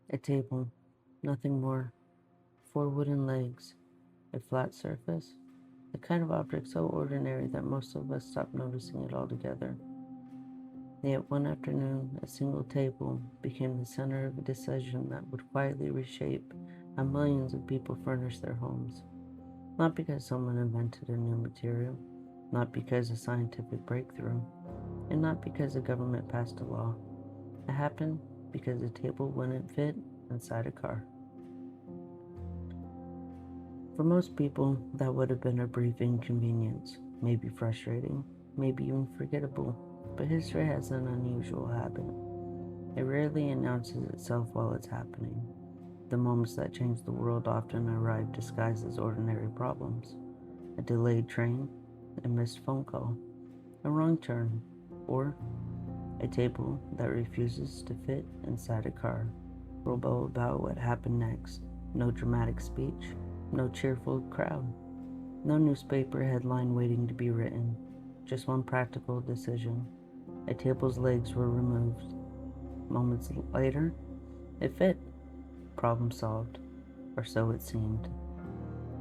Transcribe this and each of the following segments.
A table, nothing more. Four wooden legs, a flat surface, the kind of object so ordinary that most of us stop noticing it altogether. Yet one afternoon, a single table became the center of a decision that would quietly reshape how millions of people furnish their homes. Not because someone invented a new material, not because of scientific breakthrough, and not because the government passed a law. It happened because the table wouldn't fit inside a car. For most people, that would have been a brief inconvenience, maybe frustrating, maybe even forgettable, but history has an unusual habit. It rarely announces itself while it's happening. The moments that change the world often arrive disguised as ordinary problems: a delayed train, a missed phone call, a wrong turn, or a table that refuses to fit inside a car. We'll go about what happened next. No dramatic speech, no cheerful crowd, no newspaper headline waiting to be written. Just one practical decision. A table's legs were removed. Moments later, it fit. Problem solved. Or so it seemed.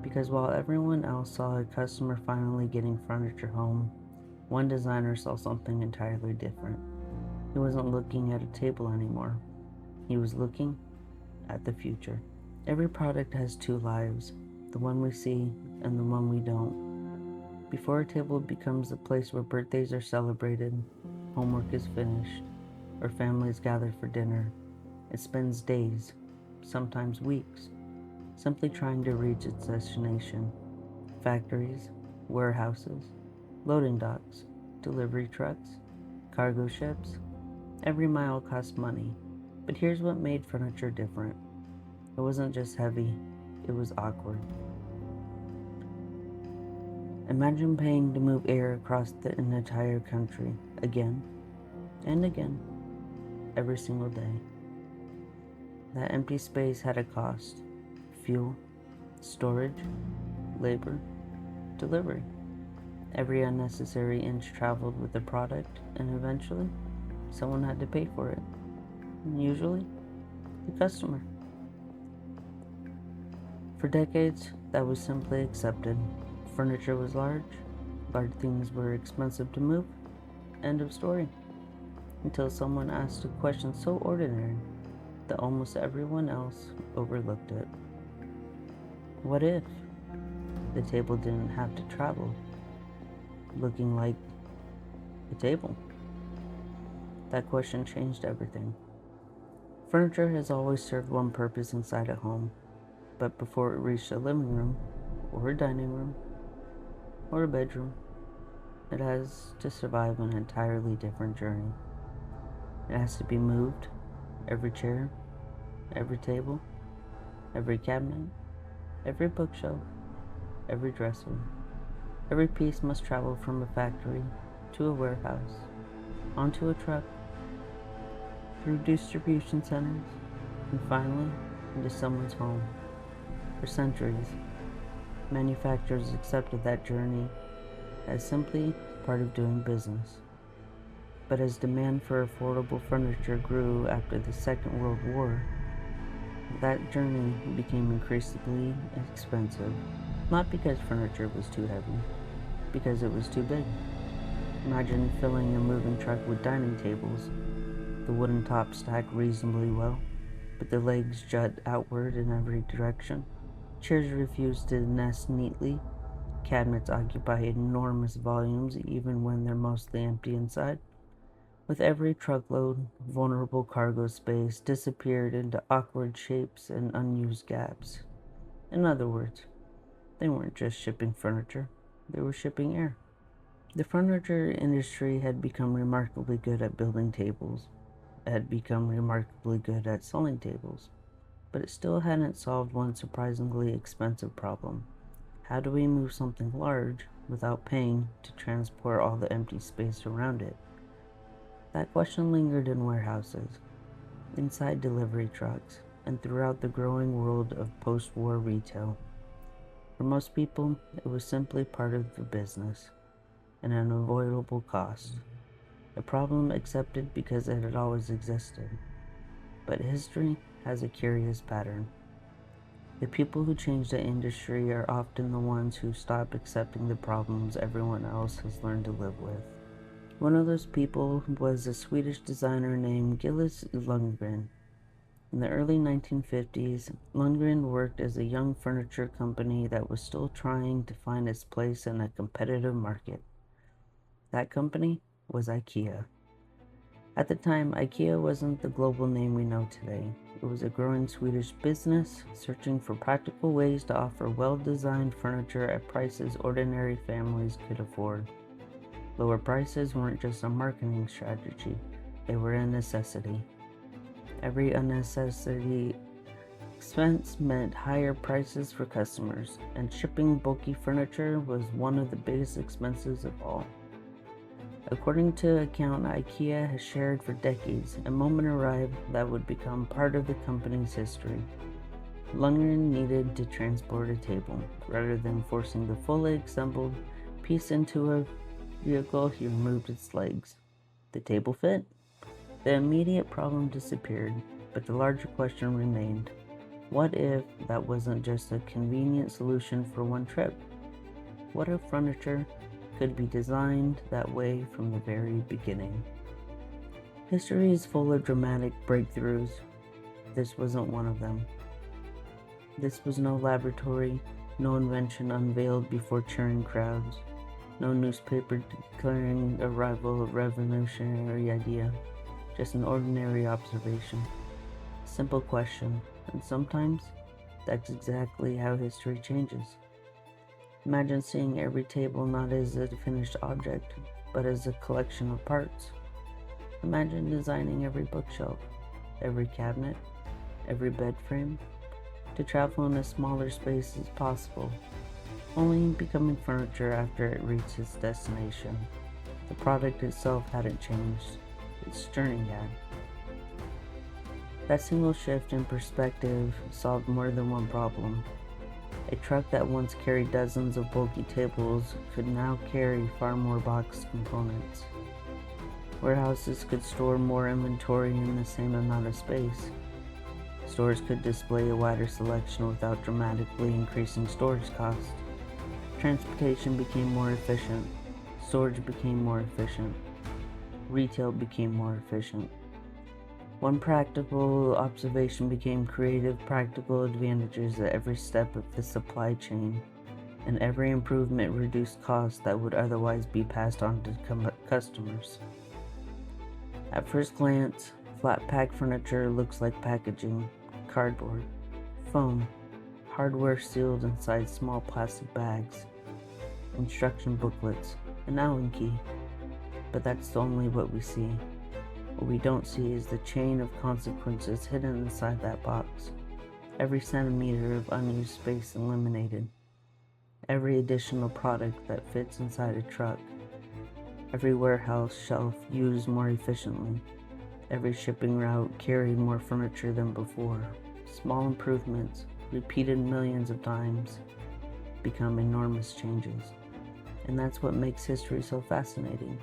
Because while everyone else saw a customer finally getting furniture home, one designer saw something entirely different. He wasn't looking at a table anymore. He was looking at the future. Every product has two lives, the one we see and the one we don't. Before a table becomes the place where birthdays are celebrated, homework is finished, or families gather for dinner, it spends days, sometimes weeks, simply trying to reach its destination. Factories, warehouses, loading docks, delivery trucks, cargo ships. Every mile costs money. But here's what made furniture different. It wasn't just heavy, it was awkward. Imagine paying to move air across an entire country again and again, every single day. That empty space had a cost: fuel, storage, labor, delivery. Every unnecessary inch traveled with the product, and eventually, someone had to pay for it. Usually, the customer. For decades, that was simply accepted. Furniture was large, large things were expensive to move. End of story. Until someone asked a question so ordinary that almost everyone else overlooked it. What if the table didn't have to travel looking like a table? That question changed everything. Furniture has always served one purpose inside a home, but before it reached a living room, or a dining room, or a bedroom, it has to survive an entirely different journey. It has to be moved, every chair, every table, every cabinet, every bookshelf, every dresser. Every piece must travel from a factory to a warehouse, onto a truck, through distribution centers, and finally into someone's home. For centuries, manufacturers accepted that journey as simply part of doing business. But as demand for affordable furniture grew after the Second World War, that journey became increasingly expensive. Not because furniture was too heavy, because it was too big. Imagine filling a moving truck with dining tables. The wooden tops stack reasonably well, but the legs jut outward in every direction. Chairs refuse to nest neatly. Cabinets occupy enormous volumes even when they're mostly empty inside. With every truckload, vulnerable cargo space disappeared into awkward shapes and unused gaps. In other words, they weren't just shipping furniture, they were shipping air. The furniture industry had become remarkably good at building tables. It had become remarkably good at selling tables. But it still hadn't solved one surprisingly expensive problem. How do we move something large without paying to transport all the empty space around it? That question lingered in warehouses, inside delivery trucks, and throughout the growing world of post-war retail. For most people, it was simply part of the business, an unavoidable cost, a problem accepted because it had always existed. But history has a curious pattern. The people who change the industry are often the ones who stop accepting the problems everyone else has learned to live with. One of those people was a Swedish designer named Gillis Lundgren. In the early 1950s, Lundgren worked as a young furniture company that was still trying to find its place in a competitive market. That company was IKEA. At the time, IKEA wasn't the global name we know today. It was a growing Swedish business searching for practical ways to offer well-designed furniture at prices ordinary families could afford. Lower prices weren't just a marketing strategy, they were a necessity. Every unnecessary expense meant higher prices for customers, and shipping bulky furniture was one of the biggest expenses of all. According to an account IKEA has shared for decades, a moment arrived that would become part of the company's history. Lundgren needed to transport a table. Rather than forcing the fully assembled piece into a vehicle, he removed its legs. The table fit? The immediate problem disappeared, but the larger question remained. What if that wasn't just a convenient solution for one trip? What if furniture could be designed that way from the very beginning? History is full of dramatic breakthroughs. This wasn't one of them. This was no laboratory, no invention unveiled before cheering crowds, no newspaper declaring arrival of revolutionary idea, just an ordinary observation. Simple question, and sometimes that's exactly how history changes. Imagine seeing every table not as a finished object, but as a collection of parts. Imagine designing every bookshelf, every cabinet, every bed frame, to travel in as smaller space as possible, only becoming furniture after it reached its destination. The product itself hadn't changed, its journey had. That single shift in perspective solved more than one problem. A truck that once carried dozens of bulky tables could now carry far more boxed components. Warehouses could store more inventory in the same amount of space. Stores could display a wider selection without dramatically increasing storage costs. Transportation became more efficient. Storage became more efficient. Retail became more efficient. One practical observation became creative practical advantages at every step of the supply chain, and every improvement reduced costs that would otherwise be passed on to customers. At first glance, flat pack furniture looks like packaging, cardboard, foam, hardware sealed inside small plastic bags, instruction booklets, an Allen key. But that's only what we see. What we don't see is the chain of consequences hidden inside that box. Every centimeter of unused space eliminated. Every additional product that fits inside a truck. Every warehouse shelf used more efficiently. Every shipping route carried more furniture than before. Small improvements, repeated millions of times, become enormous changes. And that's what makes history so fascinating.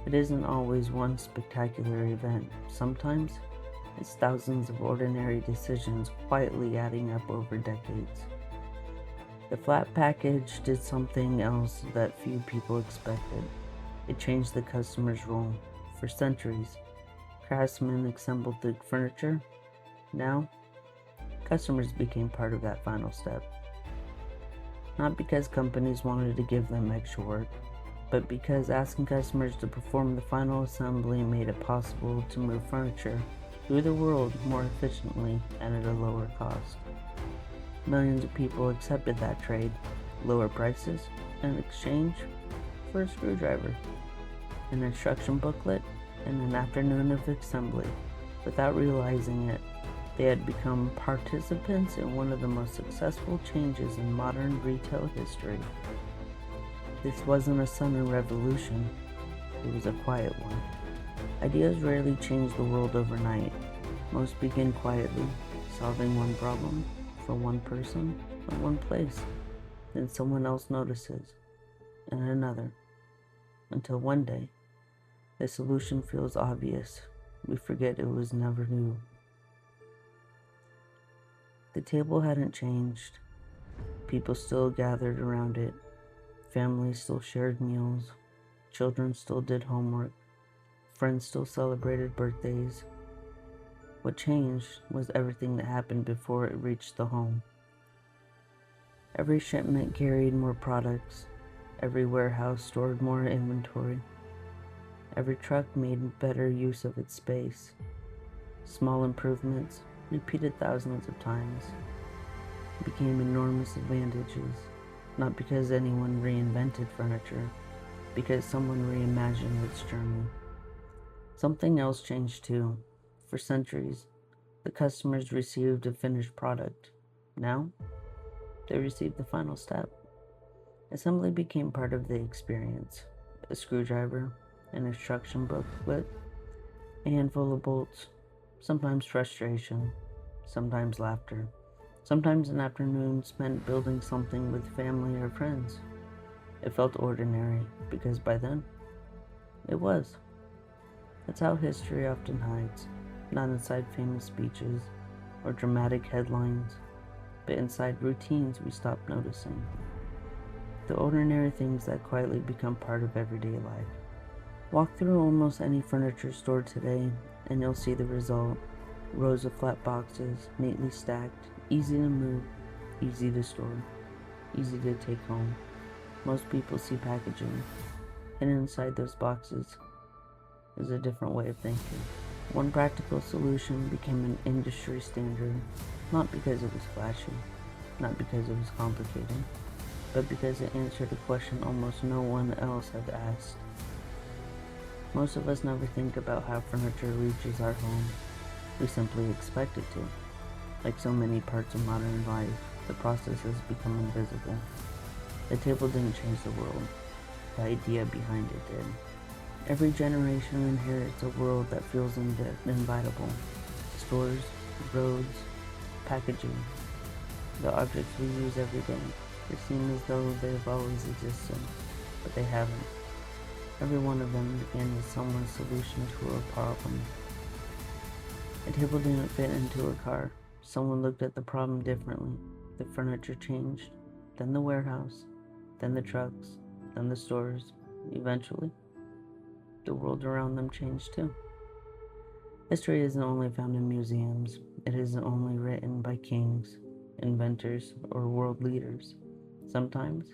It isn't always one spectacular event. Sometimes it's thousands of ordinary decisions quietly adding up over decades. The flat package did something else that few people expected. It changed the customer's role. For centuries, craftsmen assembled the furniture. Now, customers became part of that final step. Not because companies wanted to give them extra work, but because asking customers to perform the final assembly made it possible to move furniture through the world more efficiently and at a lower cost. Millions of people accepted that trade, lower prices, in exchange for a screwdriver, an instruction booklet, and an afternoon of assembly. Without realizing it, they had become participants in one of the most successful changes in modern retail history. This wasn't a sudden revolution, it was a quiet one. Ideas rarely change the world overnight. Most begin quietly, solving one problem for one person or one place. Then someone else notices, and another, until one day, the solution feels obvious. We forget it was never new. The table hadn't changed. People still gathered around it. Families still shared meals. Children still did homework. Friends still celebrated birthdays. What changed was everything that happened before it reached the home. Every shipment carried more products. Every warehouse stored more inventory. Every truck made better use of its space. Small improvements, repeated thousands of times, became enormous advantages, not because anyone reinvented furniture, because someone reimagined its journey. Something else changed too. For centuries, the customers received a finished product. Now, they received the final step. Assembly became part of the experience. A screwdriver, an instruction booklet, a handful of bolts, sometimes frustration, sometimes laughter, sometimes an afternoon spent building something with family or friends. It felt ordinary because by then, it was. That's how history often hides, not inside famous speeches or dramatic headlines, but inside routines we stop noticing. The ordinary things that quietly become part of everyday life. Walk through almost any furniture store today and you'll see the result. Rows of flat boxes, neatly stacked, easy to move, easy to store, easy to take home. Most people see packaging, and inside those boxes is a different way of thinking. One practical solution became an industry standard, not because it was flashy, not because it was complicated, but because it answered a question almost no one else had asked. Most of us never think about how furniture reaches our home. We simply expect it to. Like so many parts of modern life, the process has become invisible. The table didn't change the world. The idea behind it did. Every generation inherits a world that feels invitable. Stores, roads, packaging. The objects we use every day. They seem as though they've always existed, but they haven't. Every one of them began as someone's solution to a problem. A table didn't fit into a car. Someone looked at the problem differently. The furniture changed, then the warehouse, then the trucks, then the stores. Eventually, the world around them changed too. History isn't only found in museums. It isn't only written by kings, inventors, or world leaders. Sometimes,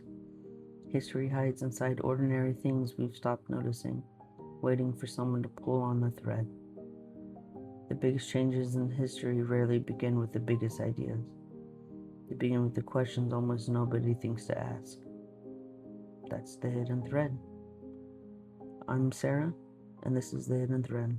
history hides inside ordinary things we've stopped noticing, waiting for someone to pull on the thread. The biggest changes in history rarely begin with the biggest ideas. They begin with the questions almost nobody thinks to ask. That's the hidden thread. I'm Sarah, and this is the hidden thread.